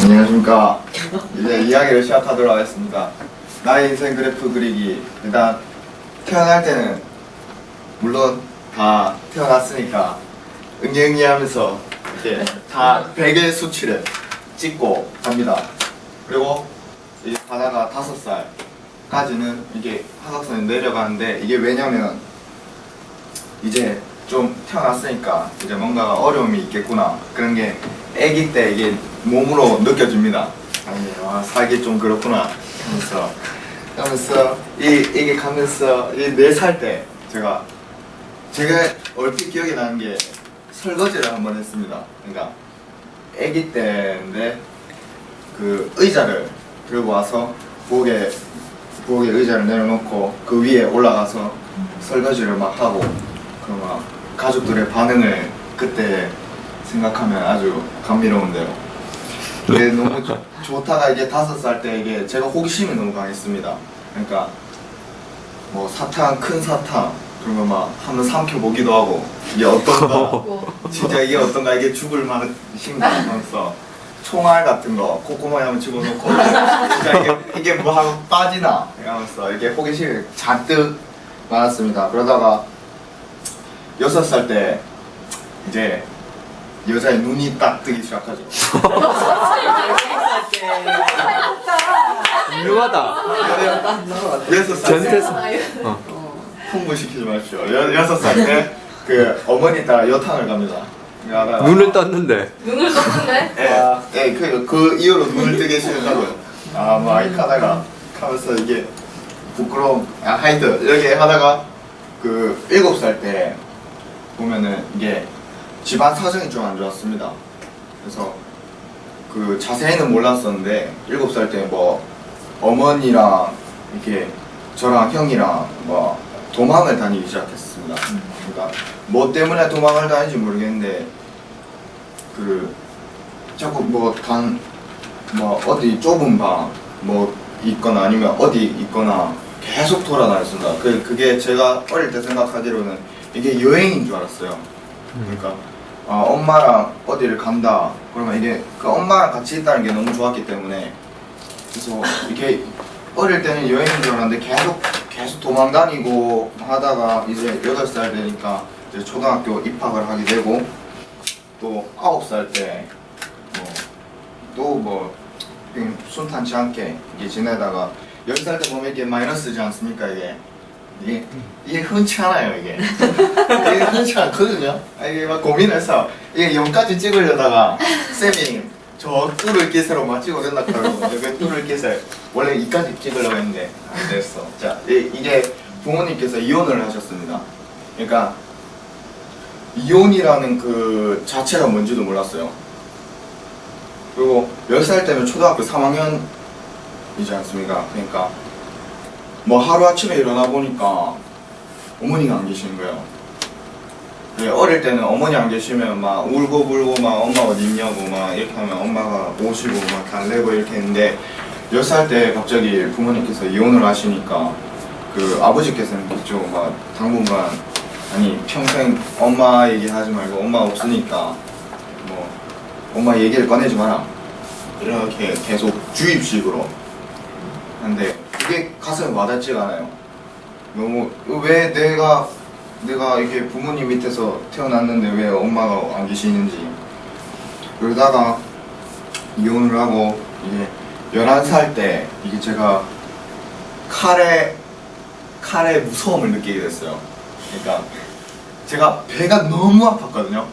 안녕하십니까. 이제 이야기를 시작하도록 하겠습니다. 나의 인생 그래프 그리기. 일단 태어날 때는 물론 다 태어났으니까 응애응애하면서 이렇게 다 100의 수치를 찍고 갑니다. 그리고 이 가다가 5살까지는 이게 하각선이 내려가는데, 이게 왜냐면 이제 좀 태어났으니까 이제 뭔가 어려움이 있겠구나, 그런 게 아기 때 이게 몸으로 느껴집니다. 아니, 살기 좀 그렇구나 하면서 이게 가면서 이 4살 때 제가 얼핏 기억이 나는 게 설거지를 한번 했습니다. 그러니까 아기 때인데 그 의자를 들고 와서 부엌에 의자를 내려놓고 그 위에 올라가서 설거지를 막 하고, 그 막 가족들의 반응을 그때 생각하면 아주 감미로운데요. 이게 너무 좋다가 이게 5살 때 이게 제가 호기심이 너무 강했습니다. 그러니까 뭐 사탕, 큰 사탕 그런 거 막 한번 삼켜보기도 하고, 이게 어떤가 진짜 이게 어떤가, 이게 죽을 맛인가 하면서 총알 같은 거 콧구멍에 한번 집어넣고 진짜 이게 뭐 하면 빠지나 이러면서 이게 호기심이 잔뜩 많았습니다. 그러다가 6살 때 이제 여자의 눈이 딱 뜨기 시작하죠. 훌륭하다. 6살 전태서. 홍보시키지 마십시오. 6살 때 그 어머니 따라 여탕을 갑니다. 눈을 떴는데. 눈을 떴는데? 예, 그 이후로 눈을 뜨기 시작하고요. 막 이렇게 하다가 하면서 이게 부끄러움, 하이드 이렇게 하다가 그 7살 때 보면은 이게 집안 사정이 좀 안 좋았습니다. 그래서 그 자세히는 몰랐었는데 7살 때 뭐 어머니랑 이렇게 저랑 형이랑 뭐 도망을 다니기 시작했습니다. 그러니까 뭐 때문에 도망을 다니는지 모르겠는데 그 자꾸 뭐 어디 좁은 방 뭐 있거나 아니면 어디 있거나 계속 돌아다녔습니다. 그게 제가 어릴 때 생각하기로는 이게 여행인 줄 알았어요. 그러니까 엄마랑 어디를 간다 그러면 이게 그 엄마랑 같이 있다는 게 너무 좋았기 때문에, 그래서 이렇게 어릴 때는 여행인 줄 알았는데 계속 도망다니고 하다가 이제 8살 되니까 이제 초등학교 입학을 하게 되고, 또 9살 때 순탄치 않게 이게 지내다가 10살 때 보면 이게 마이너스지 않습니까? 이게 흔치 않아요. 이게 흔치 않거든요. 이게 막 고민해서 이게 0까지 찍으려다가 쌤이 저 뚫을 기세로 막 찍어야 된다 그러고, 그 뚫을 기세 원래 2까지 찍으려고 했는데 안 됐어. 자, 이게 부모님께서 이혼을 하셨습니다. 그러니까 이혼이라는 그 자체가 뭔지도 몰랐어요. 그리고 10살 때면 초등학교 3학년이지 않습니까? 그러니까 뭐 하루아침에 일어나 보니까 어머니가 안 계시는 거예요. 어릴 때는 어머니 안 계시면 막 울고 불고 막 엄마 어디 있냐고 막 이렇게 하면 엄마가 오시고 막 달래고 이렇게 했는데, 10살 때 갑자기 부모님께서 이혼을 하시니까 그 아버지께서는 그죠, 막 당분간 아니 평생 엄마 얘기하지 말고 엄마 없으니까 뭐 엄마 얘기를 꺼내지 마라 이렇게 계속 주입식으로 하는데, 그게 가슴에 와닿지가 않아요. 너무 왜 내가 이렇게 부모님 밑에서 태어났는데 왜 엄마가 안 계시는지. 그러다가 이혼을 하고 이게 11살 때 이게 제가 칼의 무서움을 느끼게 됐어요. 그러니까 제가 배가 너무 아팠거든요.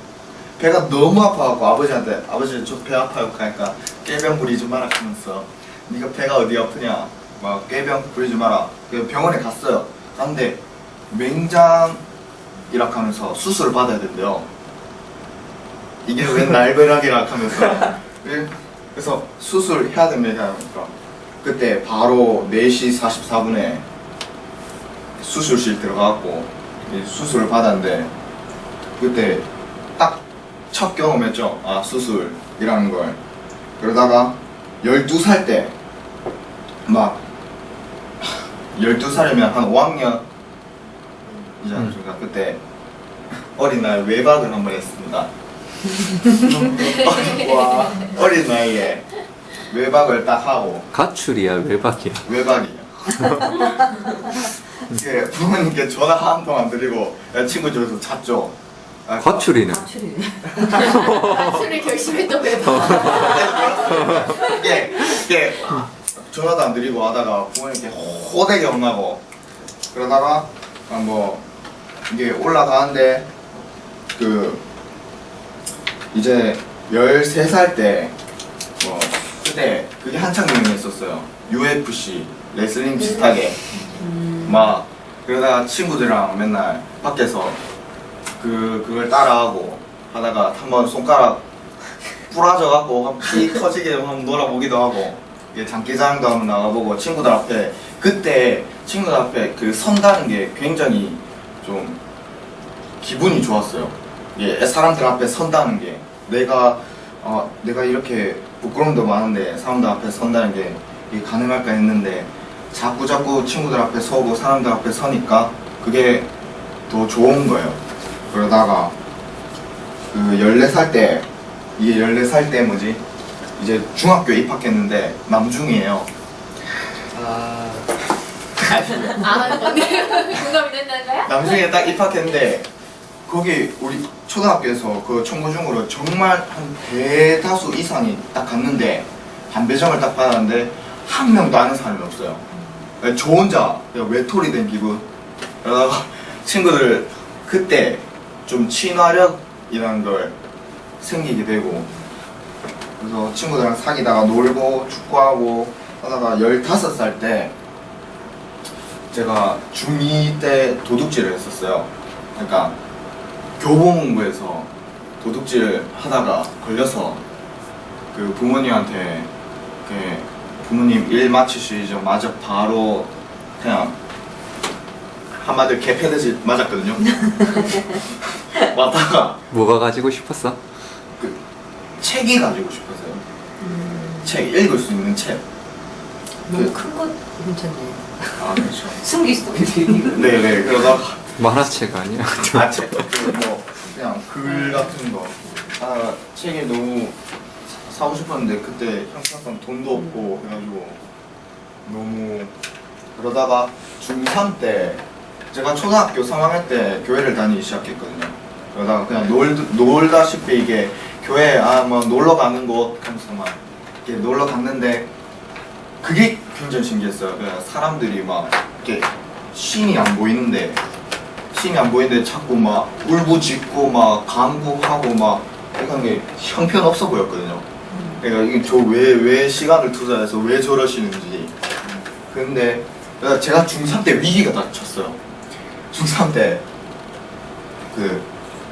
배가 너무 아파갖고 아버지한테 아버지 저 배 아파요 하니까 깨병 부리지 마라 하면서 네가 배가 어디 아프냐 막 깨병 부리지 마라. 그래서 병원에 갔어요. 갔는데 맹장이라 하면서 수술을 받아야 된대요. 이게 왜 날벼락이라 하면서 그래서 수술해야 됩니다. 그러니까 그때 바로 4시 44분에 수술실 들어가갖고 수술을 받았는데, 그때 딱 첫 경험했죠. 수술이라는 걸. 그러다가 12살 때 막 12살이면 한 5학년 이제 않습니까? 그때 어린날 외박을 한번 했습니다. 어린 나이에 외박을 딱 하고 가출이야 외박이야. 외박이야. 이게 부모님께 전화 한 통 안 드리고 친구 집에서 잤죠. 아, 가출이네. 가출을 결심했던 매번. 이게 전화도 안 드리고 하다가 부모님께 호되게 혼나고 그러다가 뭐 이게 올라가는데 그 이제 13살 때 뭐 그때 그게 한창 유행했었어요. UFC 레슬링 비슷하게 막 그러다가 친구들이랑 맨날 밖에서 그걸 따라하고 하다가 한번 손가락 부러져 갖고 피 터지게 한번 놀아보기도 하고 이게 장기자랑도 한번 나가보고 친구들 앞에 그때 친구들 앞에 그 선다는 게 굉장히 좀 기분이 좋았어요. 이게 사람들 앞에 선다는 게 내가 이렇게 부끄러움도 많은데 사람들 앞에 선다는 게 이게 가능할까 했는데 자꾸 친구들 앞에 서고 사람들 앞에 서니까 그게 더 좋은 거예요. 그러다가 그 14살 때 이게 14살 때 뭐지? 이제 중학교에 입학했는데 남중이에요. 아, 언니 공감이 된다는 거야? 남중에 딱 입학했는데 거기 우리 초등학교에서 그 청고중으로 정말 한 대다수 이상이 딱 갔는데 반배정을 딱 받았는데 한 명도 아는 사람이 없어요. 저 혼자 그냥 외톨이 된 기분. 그러다가 친구들 그때 좀 친화력이라는 걸 생기게 되고 그래서 친구들이랑 사귀다가 놀고 축구하고 하다가 15살 때 제가 중2 때 도둑질을 했었어요. 그러니까 교보문고에서 도둑질 하다가 걸려서 그 부모님한테 부모님 일 마치시자마자 바로 그냥 한마디로 개패듯이 맞았거든요. 맞다가 뭐가 가지고 싶었어? 그 책이 가지고 싶었어요. 책 읽을 수 있는 책. 너무 큰 거 괜찮네. 아 그렇죠. 숨길 수도 있는. 네네 그러다가 만화책 아니야? 책, 뭐 그냥 글 같은 거. 아 책이 너무 사고 싶었는데 그때 형편상 돈도 없고 해가지고 너무 그러다가 중3 때 제가 초등학교 3학년 때 교회를 다니기 시작했거든요. 그러다가 그냥 놀다시피 이게 교회 뭐 놀러 가는 곳 하면서 막 이렇게 놀러 갔는데 그게 굉장히 신기했어요. 그냥 사람들이 막 이렇게 신이 안 보이는데 자꾸 막 울부짖고 막 간구하고 막 이런 게 형편없어 보였거든요. 그러니까 이게 저 왜 시간을 투자해서 왜 저러시는지. 근데 제가 중3 때 위기가 닥쳤어요. 중3 때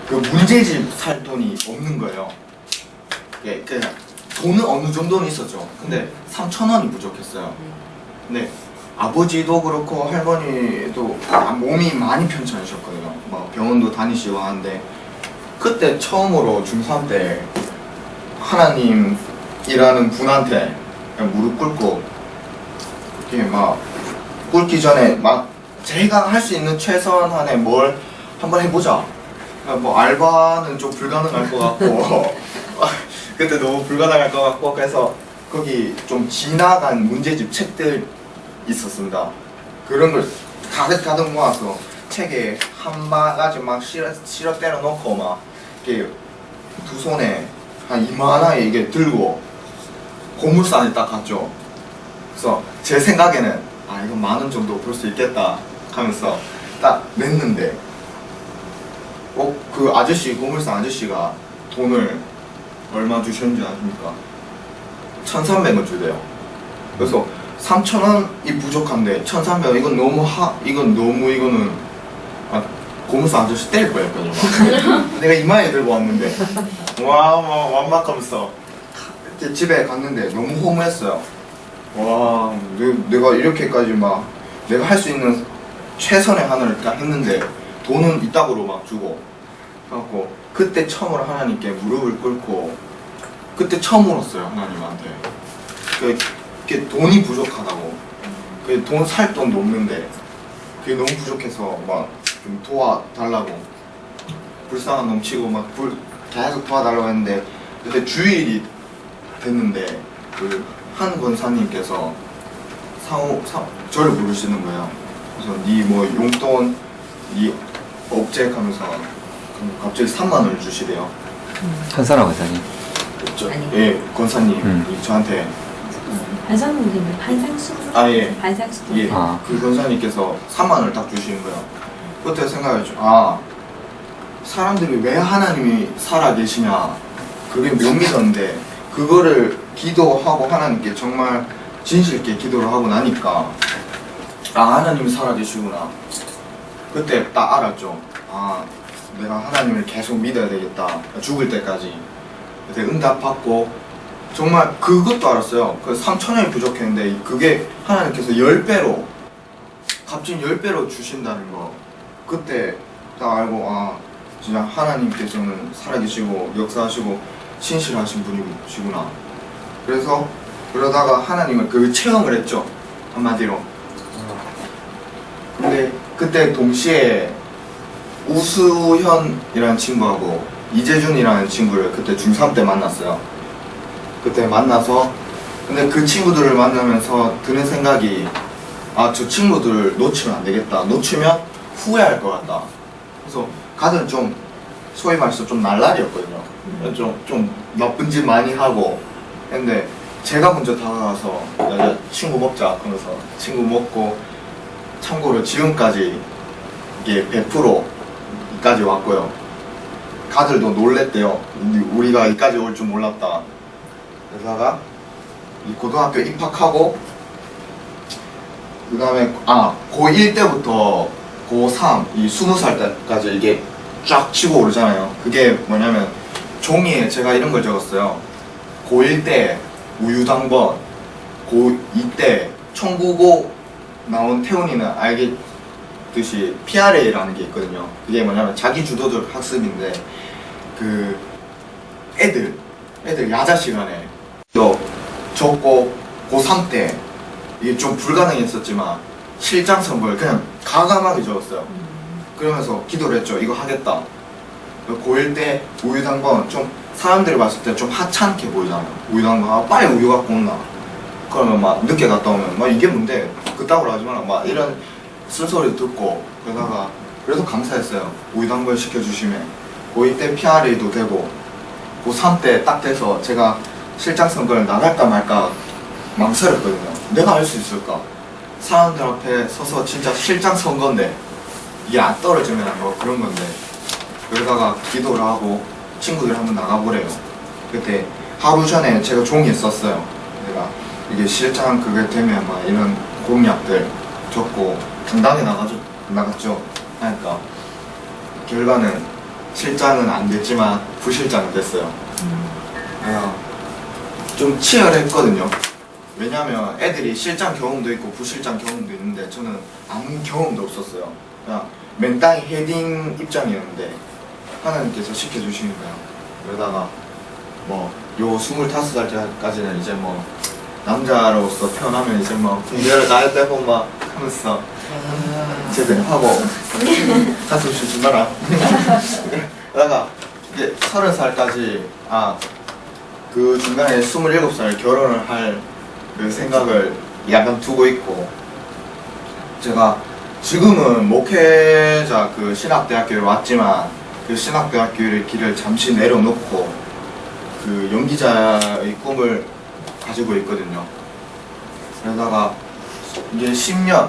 그 문제집 살 돈이 없는 거예요. 예, 그냥 돈은 어느 정도는 있었죠. 근데 3,000원이 부족했어요. 근데 아버지도 그렇고 할머니도 몸이 많이 편찮으셨거든요. 막 병원도 다니시고 하는데 그때 처음으로 중3 때 하나님이라는 분한테 그냥 무릎 꿇고 이렇게 막 꿇기 전에 막 제가 할 수 있는 최선한의 뭘 한번 해보자. 뭐 알바는 좀 불가능할 것 같고 그때 너무 불가능할 것 같고 그래서 거기 좀 지나간 문제집 책들 있었습니다. 그런 걸 가득 모아서 책에 한 바가지 막 실어 때려 놓고 막 이렇게 두 손에 한 이만하게 이게 들고 고물상에 딱 갔죠. 그래서 제 생각에는 이거 10,000원 정도 벌 수 있겠다 하면서 딱 냈는데 그 아저씨 고물상 아저씨가 돈을 얼마 주셨는지 아십니까? 1,300원 주대요. 그래서 3,000원이 부족한데 1,300원 이거는 고물상 아저씨 때릴 뻔했거든요. 내가 이마에 들고 왔는데 와 완막하면서 집에 갔는데 너무 허무했어요. 와 내가 이렇게까지 막 내가 할 수 있는 최선의 하나를 딱 했는데 돈은 이따구로 막 주고 그래갖고 그때 처음으로 하나님께 무릎을 꿇고 그때 처음 울었어요. 하나님한테 그게 돈이 부족하다고 돈 살 돈도 없는데 그게 너무 부족해서 막 좀 도와달라고 불쌍한 넘치고 막 계속 도와달라고 했는데 그때 주일이 됐는데 그 한 권사님께서 저를 부르시는 거예요. 그래서 니 뭐 용돈 니 업체 하면서 갑자기 3만 원을 주시대요. 한사람 원사님. 아니. 예, 권사님이 저한테 한상무님 한상수. 아, 예. 한상수. 예, 아. 그 권사님께서 3만 원을 딱 주시는 거예요. 그때 생각했죠. 아, 사람들이 왜 하나님이 살아 계시냐, 그게 못 믿었는데 그거를 기도하고 하나님께 정말 진실 있게 기도를 하고 나니까 아, 하나님이 살아 계시구나. 그때 딱 알았죠. 아, 내가 하나님을 계속 믿어야 되겠다, 죽을 때까지. 그때 응답 받고 정말 그것도 알았어요. 그 3,000원이 부족했는데 그게 하나님께서 10배로 값진 10배로 주신다는 거. 그때 딱 알고 아, 진짜 하나님께서는 살아계시고 역사하시고 신실하신 분이시구나. 그래서 그러다가 하나님을 그 체험을 했죠, 한마디로. 근데 그때 동시에 우수현이라는 친구하고 이재준이라는 친구를 그때 중3 때 만났어요. 그때 만나서 근데 그 친구들을 만나면서 드는 생각이 아, 저 친구들을 놓치면 안 되겠다. 놓치면 후회할 것 같다. 그래서 가든 좀 소위 말해서 좀 날라리였거든요. 좀 나쁜 짓 많이 하고 근데 제가 먼저 다가가서 야, 친구 먹자 하면서 친구 먹고, 참고로 지금까지 이게 100%까지 왔고요. 가들도 놀랬대요. 우리가 이까지 올 줄 몰랐다. 그러다가 이 고등학교 입학하고 그 다음에 고1 때부터 고3 이 20살 때까지 이게 쫙 치고 오르잖아요. 그게 뭐냐면 종이에 제가 이런 걸 적었어요. 고1 때 우유당번, 고2 때 청구고 나온 태훈이는 알겠듯이 PRA라는 게 있거든요. 그게 뭐냐면 자기 주도적 학습인데 그 애들 야자 시간에 또 적고 고3 때 이게 좀 불가능했었지만 실장 선거를 그냥 과감하게 적었어요. 그러면서 기도를 했죠. 이거 하겠다. 고1 때 우유당번 좀 사람들이 봤을 때 좀 하찮게 보이잖아요. 우유당번 아, 빨리 우유 갖고 온나. 그러면 막 늦게 갔다 오면 막 이게 뭔데 그따구로 하지 마라 막 이런 쓴소리 듣고 그러다가 그래서 감사했어요. 우유당번 시켜주시면 고2 때 PRA도 되고 고3 때 딱 돼서 제가 실장 선거를 나갈까 말까 망설였거든요. 내가 할 수 있을까? 사람들 앞에 서서 진짜 실장 선거인데 이게 안 떨어지면 뭐 그런 건데 그러다가 기도를 하고 친구들 한번 나가보래요. 그때 하루 전에 제가 종이에 썼어요. 내가 이게 실장 그게 되면 막 이런 공약들 적고 당당히 나갔죠. 그러니까 결과는 실장은 안 됐지만 부실장은 됐어요. 좀 치열했거든요. 왜냐면 애들이 실장 경험도 있고 부실장 경험도 있는데 저는 아무 경험도 없었어요. 그냥 맨땅에 헤딩 입장이었는데 하나님께서 시켜주시는 거예요. 그러다가 뭐 요 25살까지는 이제 뭐 남자로서 태어나면 이제 뭐 군대를 가야 되고 막 하면서 제대로 하고 가슴 쉬지 마라. 그러다가 이제 30살까지 그 중간에 27살 결혼을 할 그 생각을 약간 두고 있고 제가 지금은 목회자 그 신학대학교에 왔지만 그 신학대학교의 길을 잠시 내려놓고 그 연기자의 꿈을 가지고 있거든요. 그러다가 이제 10년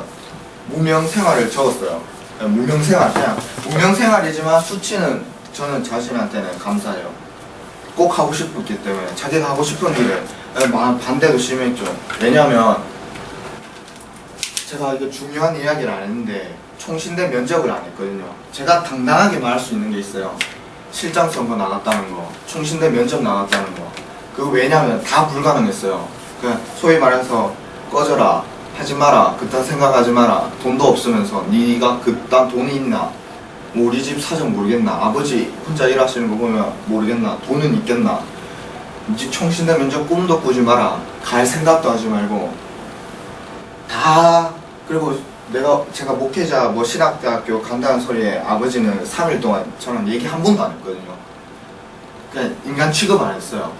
무명생활을 적었어요. 무명생활 그냥 무명생활이지만 수치는 저는 자신한테는 감사해요. 꼭 하고 싶었기 때문에 자기가 하고 싶은 일을 반대도 심했죠. 왜냐면 제가 이게 중요한 이야기를 안 했는데 총신대 면접을 안 했거든요. 제가 당당하게 말할 수 있는 게 있어요. 실장 선거 나갔다는 거, 총신대 면접 나갔다는 거. 그거 왜냐면 다 불가능했어요. 그냥 소위 말해서 꺼져라, 하지 마라, 그딴 생각하지 마라. 돈도 없으면서 네가 그딴 돈이 있나? 뭐 우리 집 사정 모르겠나? 아버지 혼자 일하시는 거 보면 모르겠나? 돈은 있겠나? 이제 총신대 면접 꿈도 꾸지 마라. 갈 생각도 하지 말고 다. 그리고 제가 목회자 뭐 신학대학교 간다는 소리에 아버지는 3일 동안 저는 얘기 한 번도 안 했거든요. 그냥 인간 취급 안 했어요.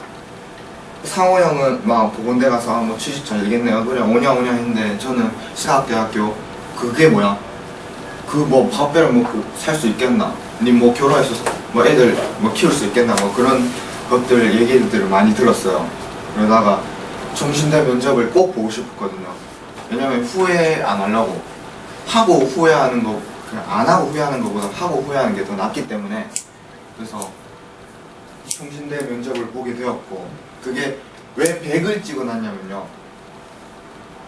상호 형은 막 보건대 가서 뭐 취직 잘 되겠네요. 그래 오냐 했는데 저는 신학대학교 그게 뭐야? 그 뭐 밥배를 먹고 살 수 있겠나? 니 뭐 결혼해서 뭐 애들 뭐 키울 수 있겠나? 뭐 그런 것들 얘기들을 많이 들었어요. 그러다가 총신대 면접을 꼭 보고 싶었거든요. 왜냐면 후회 안 하려고. 하고 후회하는 거 그냥 안 하고 후회하는 것보다 하고 후회하는 게 더 낫기 때문에 그래서 총신대 면접을 보게 되었고 그게 왜 100을 찍어놨냐면요.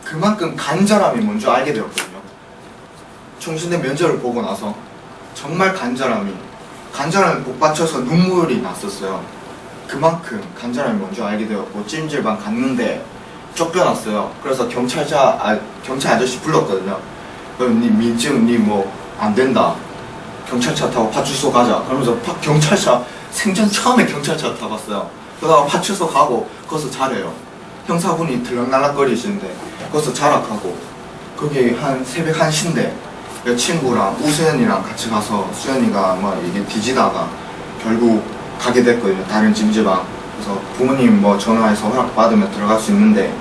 그만큼 간절함이 뭔지 알게 되었거든요. 총신대 면접을 보고 나서 정말 간절함이 복받쳐서 눈물이 났었어요. 그만큼 간절함이 뭔지 알게 되었고 찜질방 갔는데 쫓겨났어요. 그래서 경찰 아저씨 불렀거든요. 그럼 니 민증 니 뭐 안 된다. 경찰차 타고 파출소 가자. 그러면서 경찰차 생전 처음에 경찰차 타봤어요. 그러다가 파출소 가고 거기서 자래요. 형사분이 들락날락거리시는데 거기서 자락하고 거기 한 새벽 1시인데 친구랑 우수연이랑 같이 가서 수연이가 막 이게 뒤지다가 결국 가게 됐거든요. 다른 찜질방. 그래서 부모님 뭐 전화해서 허락 받으면 들어갈 수 있는데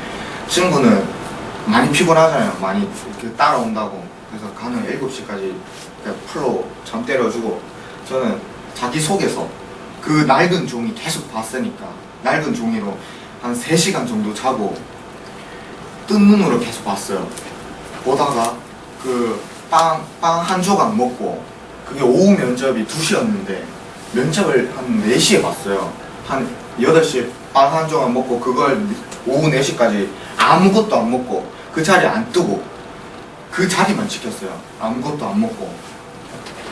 친구는 많이 피곤하잖아요. 많이 이렇게 따라온다고. 그래서 가는 7시까지 풀로 잠 때려주고 저는 자기소개서 그 낡은 종이 계속 봤으니까 낡은 종이로 한 3시간 정도 자고 뜬 눈으로 계속 봤어요. 보다가 그 빵 한 조각 먹고 그게 오후 면접이 2시였는데 면접을 한 4시에 봤어요. 한 8시에 빵 한 조각 먹고 그걸 오후 4시까지 아무것도 안 먹고 그 자리에 안 뜨고 그 자리만 지켰어요. 아무것도 안 먹고.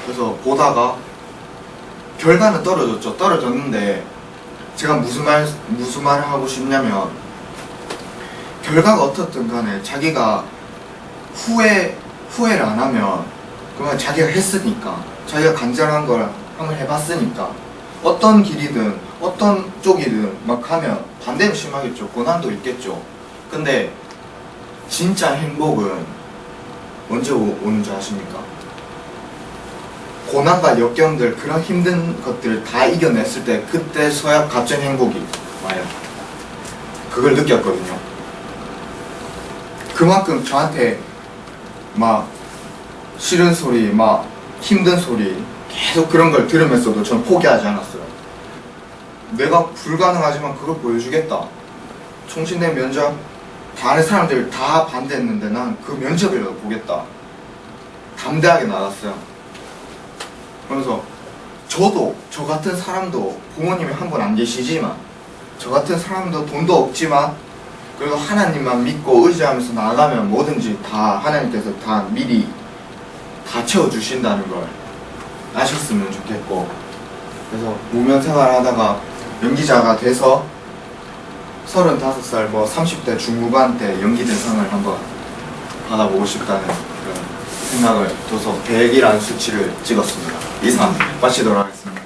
그래서 보다가 결과는 떨어졌죠. 떨어졌는데 제가 무슨 말을 하고 싶냐면 결과가 어떻든 간에 자기가 후회를 안 하면 그건 자기가 했으니까 자기가 간절한 걸 한번 해봤으니까 어떤 길이든 어떤 쪽이든 막 가면 반대는 심하겠죠. 고난도 있겠죠. 근데 진짜 행복은 언제 오는 줄 아십니까? 고난과 역경들 그런 힘든 것들을 다 이겨냈을 때 그때서야 값진 행복이 와요. 그걸 느꼈거든요. 그만큼 저한테 막 싫은 소리 막 힘든 소리 계속 그런 걸 들으면서도 저는 포기하지 않았어요. 내가 불가능하지만 그걸 보여주겠다. 총신대 면접 다른 사람들 다 반대했는데 난 그 면접이라도 보겠다. 담대하게 나갔어요. 그래서 저도 저 같은 사람도 부모님이 한 분 안 계시지만 저 같은 사람도 돈도 없지만 그래도 하나님만 믿고 의지하면서 나가면 뭐든지 다 하나님께서 다 미리 다 채워주신다는 걸 아셨으면 좋겠고 그래서 무명 생활하다가 연기자가 돼서 35살 뭐 30대 중후반 때 연기대상을 한번 받아보고 싶다는 그런 생각을 둬서 100이라는 수치를 찍었습니다. 이상 마치도록 하겠습니다.